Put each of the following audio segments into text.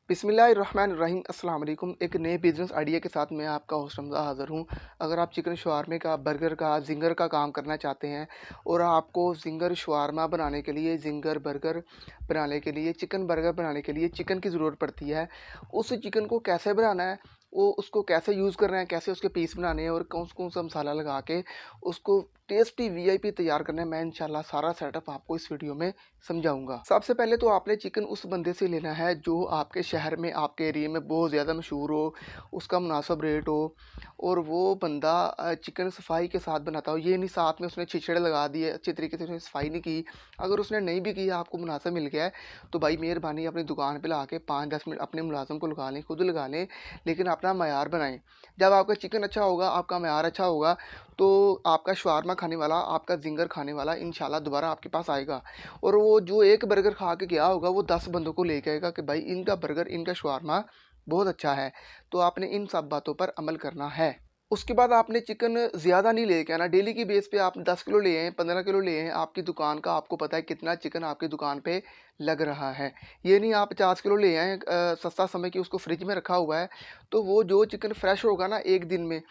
बिस्मिल्लाहिर्रहमानिर्रहीम अस्सलाम वालेकुम। एक नए बिज़नेस आइडिया के साथ मैं आपका होस्ट हमज़ा हाज़िर हूँ। अगर आप चिकन शवारमे का, बर्गर का, ज़िंगर का काम करना चाहते हैं और आपको ज़िंगर शवारमा बनाने के लिए, ज़िंगर बर्गर बनाने के लिए, चिकन बर्गर बनाने के लिए चिकन की ज़रूरत पड़ती है। उस चिकन को कैसे बनाना है, वो उसको कैसे यूज़ करना है, कैसे उसके पीस बनाने हैं और कौन-कौन सा मसाला लगा के उसको टेस्टी वीआईपी तैयार करना है, मैं इंशाल्लाह सारा सेटअप आपको इस वीडियो में समझाऊँगा। सबसे पहले तो आपने चिकन उस बंदे से लेना है जो आपके शहर में, आपके एरिया में बहुत ज़्यादा मशहूर हो, उसका मुनासिब रेट हो और वो बंदा चिकन सफाई के साथ बनाता हो। ये नहीं साथ में उसने छिछड़े लगा दिए, अच्छे तरीके से उसने सफाई नहीं की। अगर उसने नहीं भी की, आपको मुनासिब मिल गया है, तो भाई मेहरबानी अपनी दुकान पे लाके 5-10 मिनट अपने मुलाज़िम को लगा लें, खुद लगा लें, लेकिन अपना मयार बनाएँ। जब आपका चिकन अच्छा होगा, आपका मयार अच्छा होगा, तो आपका शवारमा खाने वाला, आपका ज़िंगर खाने वाला इंशाल्लाह दोबारा आपके पास आएगा। और वो जो एक बर्गर खा के गया होगा, वो 10 बंदों को लेके आएगा कि भाई इनका बर्गर, इनका शवारमा बहुत अच्छा है। तो आपने इन सब बातों पर अमल करना है। उसके बाद आपने चिकन ज़्यादा नहीं लेके आना, डेली की बेस पे आप 10 किलो ले आएँ, 15 किलो ले आएँ, आपकी दुकान का आपको पता है कितना चिकन आपकी दुकान पे लग रहा है। ये नहीं आप 50 किलो ले आएँ सस्ता समय की उसको फ्रिज में रखा हुआ है, तो वो जो चिकन फ्रेश होगा ना 1 दिन में,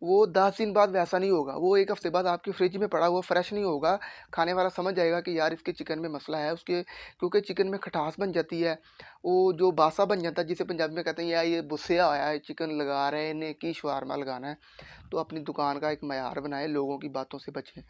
वो 10 दिन बाद वैसा नहीं होगा, वो 1 हफ्ते बाद आपके फ्रिज में पड़ा हुआ फ्रेश नहीं होगा। खाने वाला समझ जाएगा कि यार इसके चिकन में मसला है, उसके क्योंकि चिकन में खटास बन जाती है, वो जो बासा बन जाता है जिसे पंजाबी में कहते हैं यार ये बुस्सिया होया है, चिकन लगा रहे हैं, इन्हें की शवारमा लगाना है। तो अपनी दुकान का एक मयार बनाएँ, लोगों की बातों से बचें।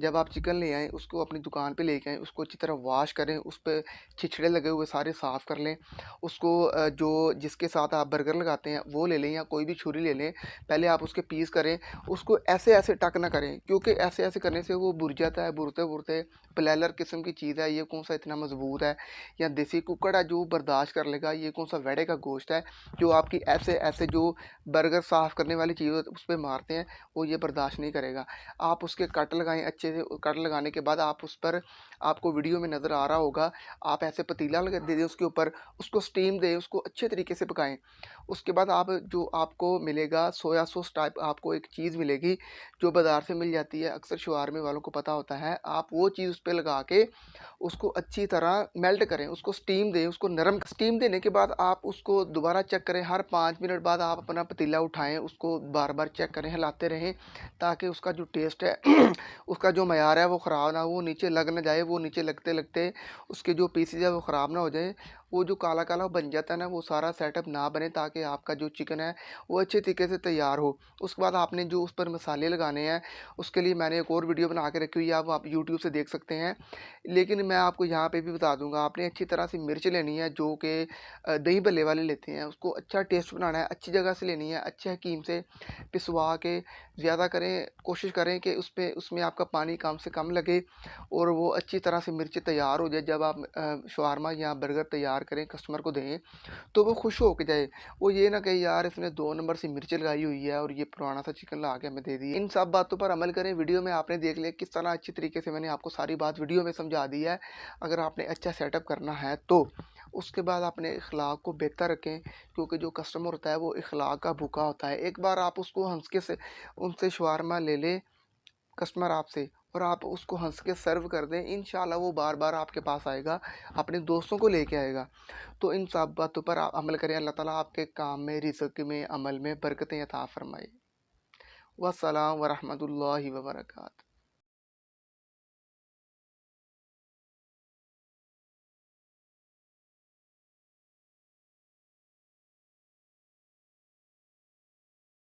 जब आप चिकन ले आएँ, उसको अपनी दुकान पे लेके आएँ, उसको अच्छी तरह वॉश करें, उस पे छिछड़े लगे हुए सारे साफ़ कर लें। उसको जो जिसके साथ आप बर्गर लगाते हैं, वो ले लें या कोई भी छुरी ले लें। पहले आप उसके पीस करें, उसको ऐसे-ऐसे टक ना करें, क्योंकि ऐसे-ऐसे करने से वो बुर जाता है, बुरते-बुरते ब्लेलर किस्म की चीज़ है, ये कौन-सा इतना मज़बूत है या देसी कुक्कड़ है जो बर्दाश्त कर लेगा, ये कौन-सा वेड़े का गोश्त है, जो आपकी ऐसे-ऐसे जो बर्गर साफ़ करने वाली चीज़ उस पे मारते हैं, वो ये बर्दाश्त नहीं करेगा। आप उसके कट लगाएँ अच्छे से, कट लगाने के बाद आप उस पर, आपको वीडियो में नज़र आ रहा होगा, आप ऐसे पतीला लगा दे दें उसके ऊपर, उसको स्टीम दें, उसको अच्छे तरीके से पकाएँ। उसके बाद आप जो आपको मिलेगा सोया सॉस टाइप आपको एक चीज़ मिलेगी, जो बाज़ार से मिल जाती है, अक्सर शवारमे वालों को पता होता है। आप वो चीज़ उस पे लगा के उसको अच्छी तरह मेल्ट करें, उसको स्टीम दें, उसको नरम स्टीम देने के बाद आप उसको दोबारा चेक करें, हर 5 मिनट बाद आप अपना पतीला उठाएँ, उसको बार-बार चेक करें, हिलाते रहें, ताकि उसका जो टेस्ट है उसका जो मयार है वो ख़राब ना हो, वो नीचे लग ना जाए, वो नीचे लगते-लगते उसके जो पीसेज़ है वो ख़राब ना हो जाए। वो जो काला-काला बन जाता है ना, वो सारा सेटअप ना बने, ताकि आपका जो चिकन है वो अच्छे तरीके से तैयार हो। उसके बाद आपने जो उस पर मसाले लगाने हैं, उसके लिए मैंने एक और वीडियो बना के रखी हुई है, आप यूट्यूब से देख सकते हैं। लेकिन मैं आपको यहाँ पे भी बता दूँगा, आपने अच्छी तरह से मिर्च लेनी है जो कि दही भल्ले वाले लेते हैं, उसको अच्छा टेस्ट बनाना है, अच्छी जगह से लेनी है, अच्छे हकीम से पिसवा के ज़्यादा करें, कोशिश करें कि उसमें आपका पानी कम से कम लगे और वो अच्छी तरह से मिर्च तैयार हो जाए। जब आप शवारमा या बर्गर तैयार करें, कस्टमर को दें, तो वो खुश हो के जाए। वो ये ना कहे यार इसने 2 नंबर से मिर्च लगाई हुई है और ये पुराना सा चिकन ला के हमें दे दिया। इन सब बातों पर अमल करें। वीडियो में आपने देख लिया किस तरह अच्छी तरीके से मैंने आपको सारी बात वीडियो में समझा दी है। अगर आपने अच्छा सेटअप करना है तो उसके बाद अपने इखलाक को बेहतर रखें, क्योंकि जो कस्टमर होता है वो इखलाक का भूखा होता है। एक बार आप उसको हँस के से उनसे शवारमा ले लें कस्टमर आपसे, और आप उसको हँस के सर्व कर दें, इंशाल्लाह वो बार-बार आपके पास आएगा, अपने दोस्तों को लेके आएगा। तो इन सब बातों पर आप अमल करें, अल्लाह ताला आपके काम में, रिज़्क़ में, अमल में बरकतें अता फ़रमाए। वस्सलाम व रहमतुल्लाहि व बरकातहू।